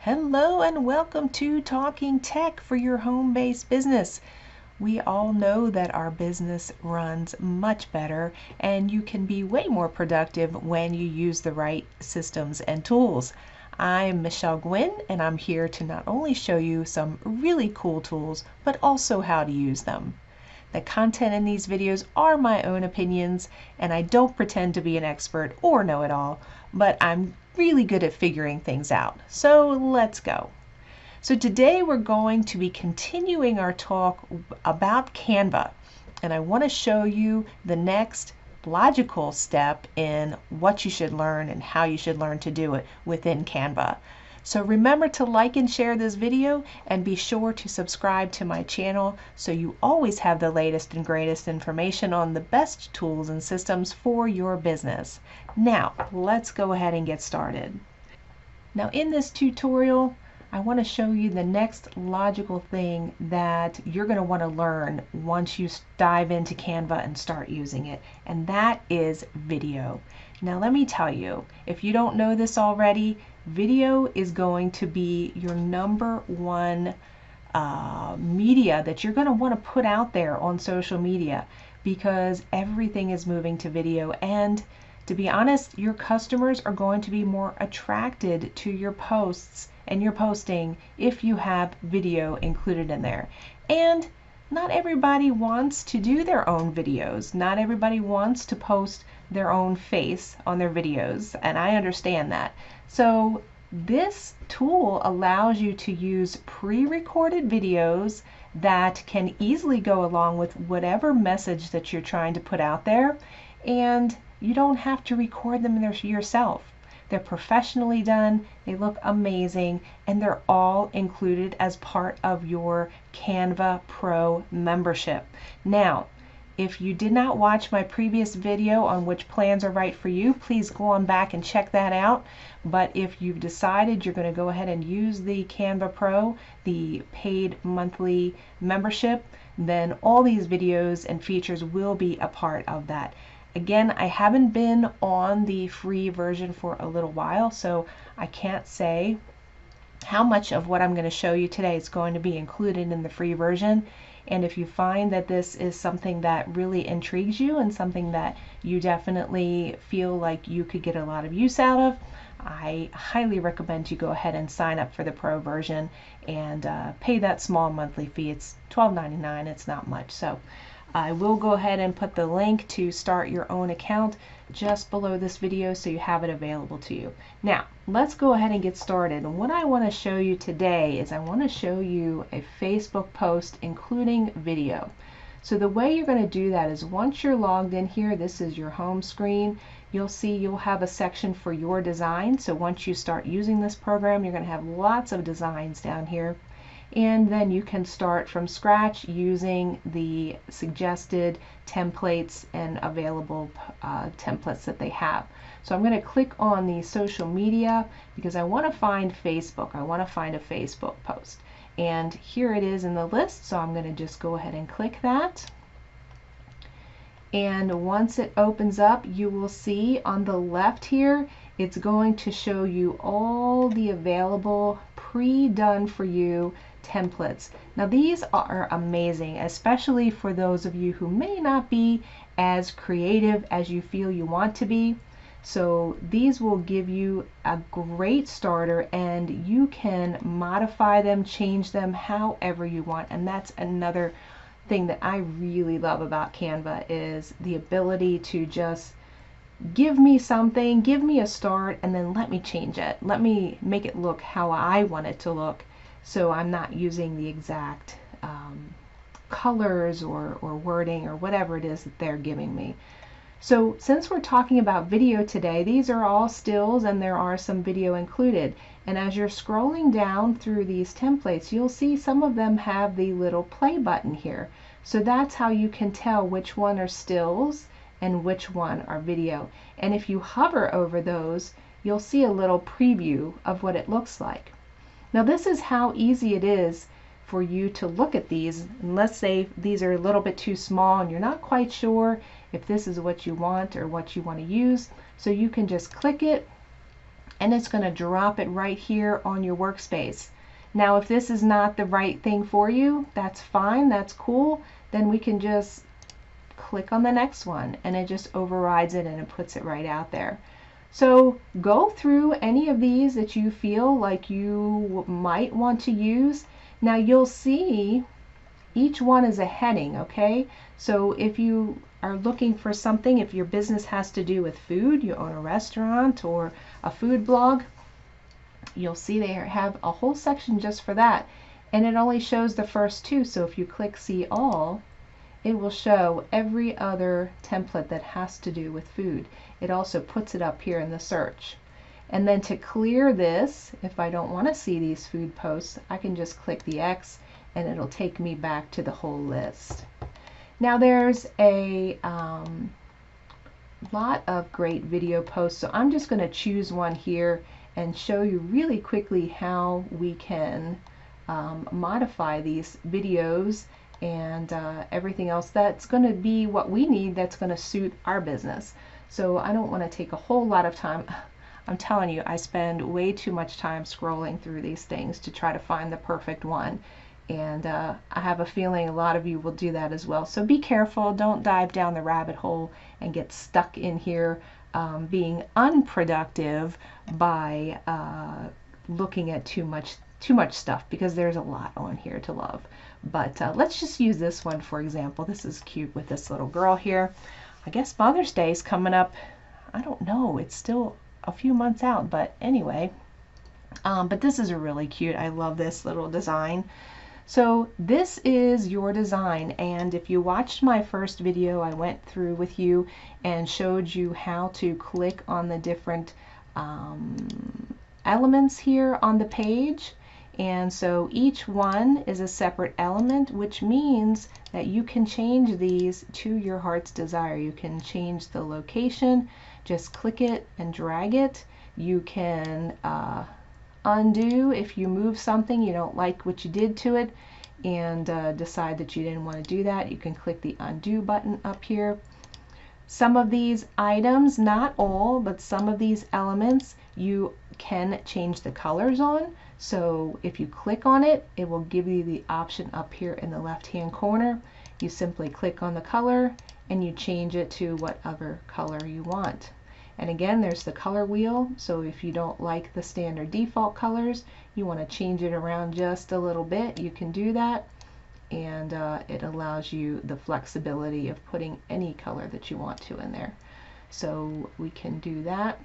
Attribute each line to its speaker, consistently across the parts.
Speaker 1: Hello and welcome to Talking Tech for your home-based business. We all know that our business runs much better and you can be way more productive when you use the right systems and tools. I'm Michelle Guinn and I'm here to not only show you some really cool tools, but also how to use them. The content in these videos are my own opinions, and I don't pretend to be an expert or know it all, but I'm really good at figuring things out. So let's go. So today we're going to be continuing our talk about Canva, and I want to show you the next logical step in what you should learn and how you should learn to do it within Canva. So remember to like and share this video and be sure to subscribe to my channel so you always have the latest and greatest information on the best tools and systems for your business. Now, let's go ahead and get started. Now in this tutorial, I want to show you the next logical thing that you're going to want to learn once you dive into Canva and start using it, and that is video. Now let me tell you, if you don't know this already, video is going to be your number one media that you're going to want to put out there on social media, because everything is moving to video, and to be honest, your customers are going to be more attracted to your posts and your posting if you have video included in there. And not everybody wants to do their own videos. Not everybody wants to post their own face on their videos, and I understand that. So this tool allows you to use pre-recorded videos that can easily go along with whatever message that you're trying to put out there, and you don't have to record them yourself. They're professionally done, they look amazing, and they're all included as part of your Canva Pro membership. Now, if you did not watch my previous video on which plans are right for you, please go on back and check that out. But if you've decided you're going to go ahead and use the Canva Pro, the paid monthly membership, then all these videos and features will be a part of that. Again, I haven't been on the free version for a little while, so I can't say how much of what I'm going to show you today is going to be included in the free version. And if you find that this is something that really intrigues you and something that you definitely feel like you could get a lot of use out of, I highly recommend you go ahead and sign up for the Pro version and pay that small monthly fee. It's $12.99, it's not much. So I will go ahead and put the link to start your own account just below this video so you have it available to you. Now, let's go ahead and get started. And what I want to show you today is I want to show you a Facebook post including video. So the way you're going to do that is once you're logged in here, this is your home screen, you'll see you'll have a section for your design. So once you start using this program, you're going to have lots of designs down here. And then you can start from scratch using the suggested templates and available templates that they have. So I'm going to click on the social media because I want to find Facebook. I want to find a Facebook post. And here it is in the list, so I'm going to just go ahead and click that. And once it opens up, you will see on the left here, it's going to show you all the available pre-done for you templates. Now these are amazing, especially for those of you who may not be as creative as you feel you want to be. So these will give you a great starter, and you can modify them, change them however you want. And that's another thing that I really love about Canva, is the ability to just give me something, give me a start, and then let me change it. Let me make it look how I want it to look, so I'm not using the exact colors or wording or whatever it is that they're giving me. So since we're talking about video today, these are all stills and there are some video included. And as you're scrolling down through these templates, you'll see some of them have the little play button here. So that's how you can tell which one are stills and which one are video. And if you hover over those, you'll see a little preview of what it looks like. Now this is how easy it is for you to look at these. And let's say these are a little bit too small and you're not quite sure if this is what you want or what you want to use. So you can just click it and it's going to drop it right here on your workspace. Now if this is not the right thing for you, that's fine, that's cool. Then we can just click on the next one and it just overrides it and it puts it right out there. So go through any of these that you feel like you might want to use. Now you'll see each one is a heading, okay? So if you are looking for something, if your business has to do with food, you own a restaurant or a food blog, you'll see they have a whole section just for that. And it only shows the first two, so if you click see all, it will show every other template that has to do with food. It also puts it up here in the search. And then to clear this, if I don't want to see these food posts, I can just click the X and it'll take me back to the whole list. Now there's a lot of great video posts, so I'm just going to choose one here and show you really quickly how we can modify these videos and everything else that's going to be what we need that's going to suit our business. So I don't want to take a whole lot of time. I'm telling you, I spend way too much time scrolling through these things to try to find the perfect one. And I have a feeling a lot of you will do that as well. So be careful, don't dive down the rabbit hole and get stuck in here being unproductive by looking at too much stuff, because there's a lot on here to love. But let's just use this one for example. This is cute with this little girl here. I guess Mother's Day is coming up. I don't know, it's still a few months out, but anyway. But this is a really cute, I love this little design. So this is your design, and if you watched my first video, I went through with you and showed you how to click on the different elements here on the page. And so each one is a separate element, which means that you can change these to your heart's desire. You can change the location, just click it and drag it. You can undo if you move something, you don't like what you did to it, and decide that you didn't want to do that. You can click the undo button up here. Some of these items, not all, but some of these elements you can change the colors on. So if you click on it, it will give you the option up here in the left hand corner. You simply click on the color and you change it to whatever color you want. And again, there's the color wheel, so if you don't like the standard default colors, you want to change it around just a little bit, you can do that. And it allows you the flexibility of putting any color that you want to in there. So we can do that.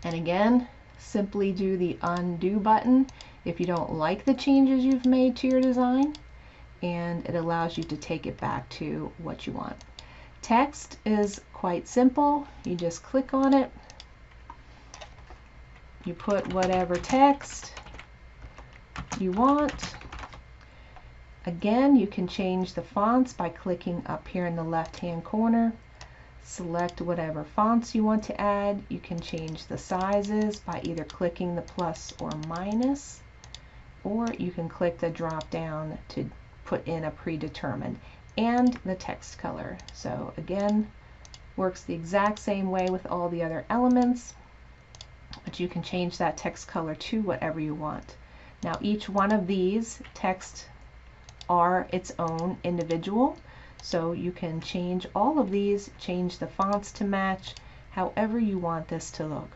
Speaker 1: And again, simply do the undo button if you don't like the changes you've made to your design, and it allows you to take it back to what you want. Text is quite simple. You just click on it, you put whatever text you want. Again, you can change the fonts by clicking up here in the left hand corner. Select whatever fonts you want to add. You can change the sizes by either clicking the plus or minus, or you can click the drop down to put in a predetermined, and the text color. So again, works the exact same way with all the other elements, but you can change that text color to whatever you want. Now each one of these text are its own individual, so you can change all of these, change the fonts to match however you want this to look.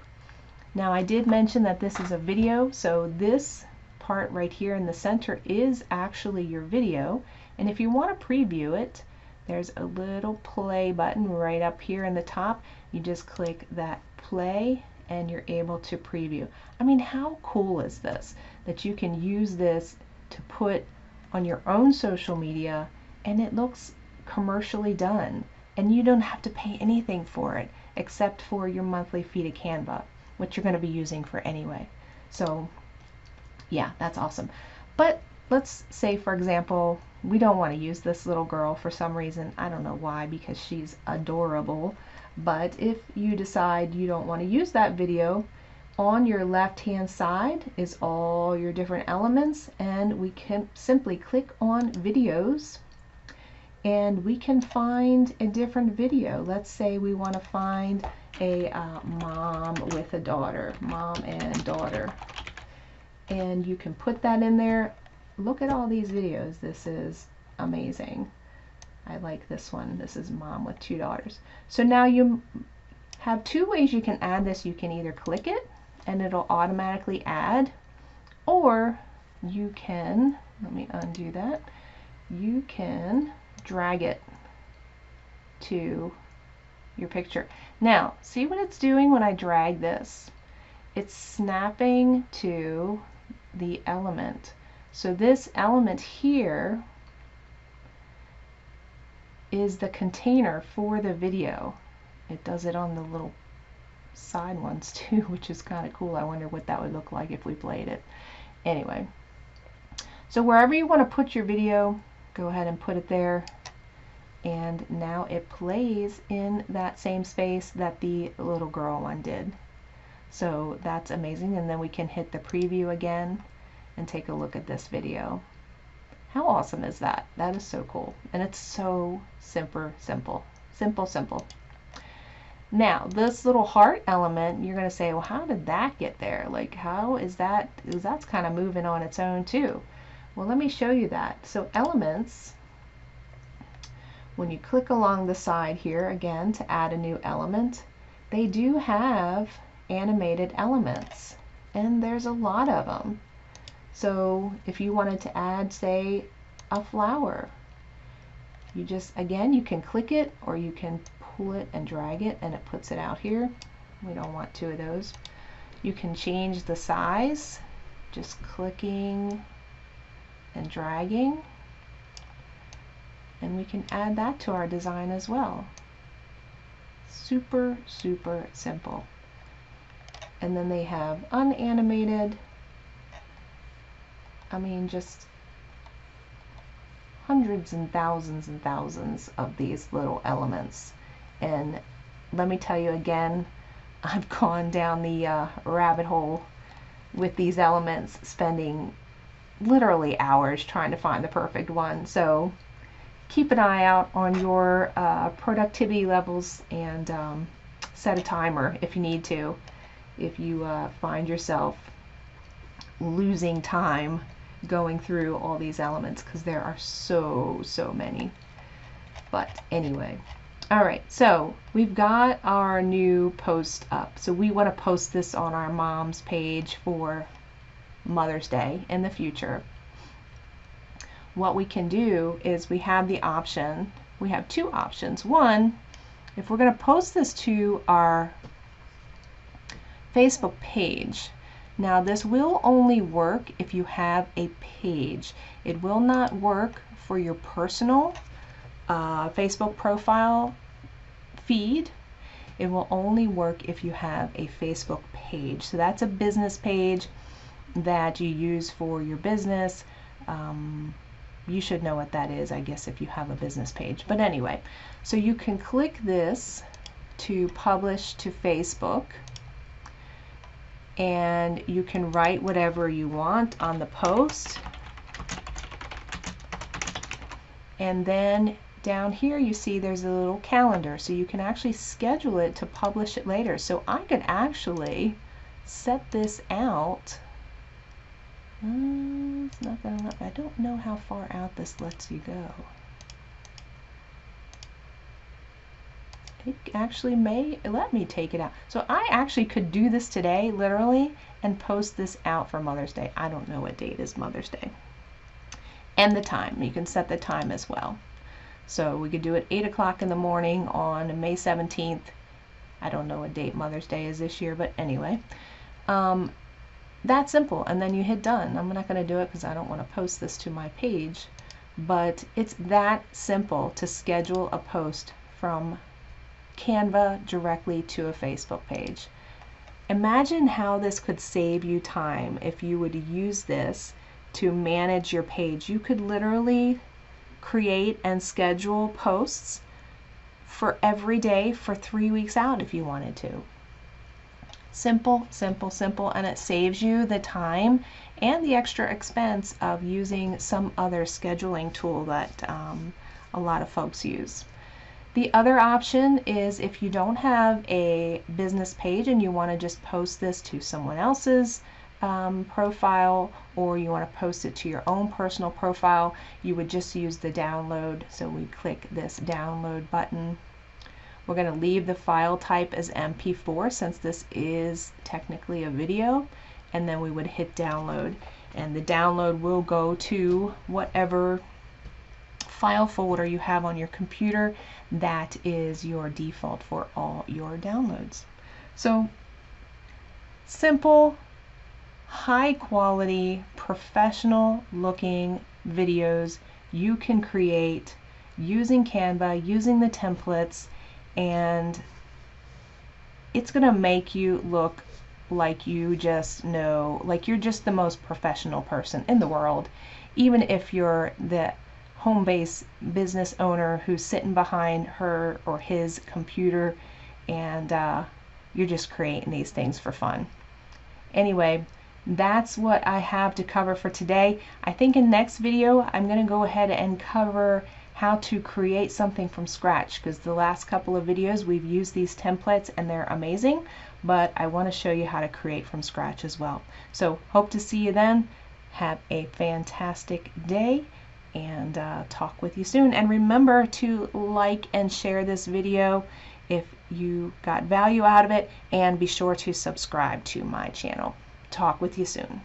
Speaker 1: Now I did mention that this is a video, so this part right here in the center is actually your video, and if you want to preview it, there's a little play button right up here in the top. You just click that play and you're able to preview. I mean, how cool is this, that you can use this to put on your own social media and it looks commercially done, and you don't have to pay anything for it except for your monthly fee to Canva, which you're going to be using for anyway. So yeah, that's awesome. But let's say, for example, we don't want to use this little girl for some reason. I don't know why, because she's adorable. But if you decide you don't want to use that video, on your left hand side is all your different elements, and we can simply click on videos, and we can find a different video. Let's say we want to find a mom with a daughter, mom and daughter, and you can put that in there. Look at all these videos. This is amazing. I like this one. This is mom with 2 daughters. So now you have 2 ways you can add this. You can either click it and it'll automatically add, or you can, let me undo that, you can drag it to your picture. Now, see what it's doing when I drag this? It's snapping to the element. So this element here is the container for the video. It does it on the little side ones too, which is kind of cool. I wonder what that would look like if we played it. Anyway, so wherever you want to put your video, go ahead and put it there. And now it plays in that same space that the little girl one did. So that's amazing. And then we can hit the preview again and take a look at this video. How awesome is that? That is so cool. And it's so simple. Now, this little heart element, you're going to say, well, how did that get there? Like, how is that? That's kind of moving on its own too. Well, let me show you that. So elements, when you click along the side here, again, to add a new element, they do have animated elements. And there's a lot of them. So if you wanted to add, say, a flower, you just, again, you can click it or you can pull it and drag it and it puts it out here. We don't want 2 of those. You can change the size, just clicking and dragging. And we can add that to our design as well. Super simple. And then they have unanimated, I mean, just hundreds and thousands of these little elements. And let me tell you again, I've gone down the rabbit hole with these elements, spending literally hours trying to find the perfect one. So keep an eye out on your productivity levels and set a timer if you need to. If you find yourself losing time going through all these elements, because there are so many. But anyway, all right, so we've got our new post up. So we want to post this on our mom's page for Mother's Day in the future. What we can do is we have the option, we have 2 options. One, if we're going to post this to our Facebook page. Now this will only work if you have a page. It will not work for your personal Facebook profile feed. It will only work if you have a Facebook page. So that's a business page that you use for your business. You should know what that is, I guess, if you have a business page. But anyway, so you can click this to publish to Facebook, and you can write whatever you want on the post. And then down here you see there's a little calendar, so you can actually schedule it to publish it later. So I could actually set this out. It's not gonna let, I don't know how far out this lets you go. It actually may let me take it out. So I actually could do this today, literally, and post this out for Mother's Day. I don't know what date is Mother's Day. And the time. You can set the time as well. So we could do it 8 o'clock in the morning on May 17th. I don't know what date Mother's Day is this year, but anyway. That's simple. And then you hit done. I'm not going to do it because I don't want to post this to my page. But it's that simple to schedule a post from Canva directly to a Facebook page. Imagine how this could save you time if you would use this to manage your page. You could literally create and schedule posts for every day for 3 weeks out if you wanted to. Simple, and it saves you the time and the extra expense of using some other scheduling tool that a lot of folks use. The other option is if you don't have a business page and you want to just post this to someone else's profile, or you want to post it to your own personal profile, you would just use the download. So we click this download button. We're going to leave the file type as MP4 since this is technically a video, and then we would hit download, and the download will go to whatever file folder you have on your computer. That is your default for all your downloads. So simple, high quality, professional looking videos you can create using Canva, using the templates, and it's gonna make you look like you just know, like you're just the most professional person in the world, even if you're the home-based business owner who's sitting behind her or his computer and you're just creating these things for fun. Anyway, that's what I have to cover for today. I think in next video I'm going to go ahead and cover how to create something from scratch, because the last couple of videos we've used these templates and they're amazing, but I want to show you how to create from scratch as well. So hope to see you then. Have a fantastic day, and talk with you soon. And remember to like and share this video if you got value out of it, and be sure to subscribe to my channel. Talk with you soon.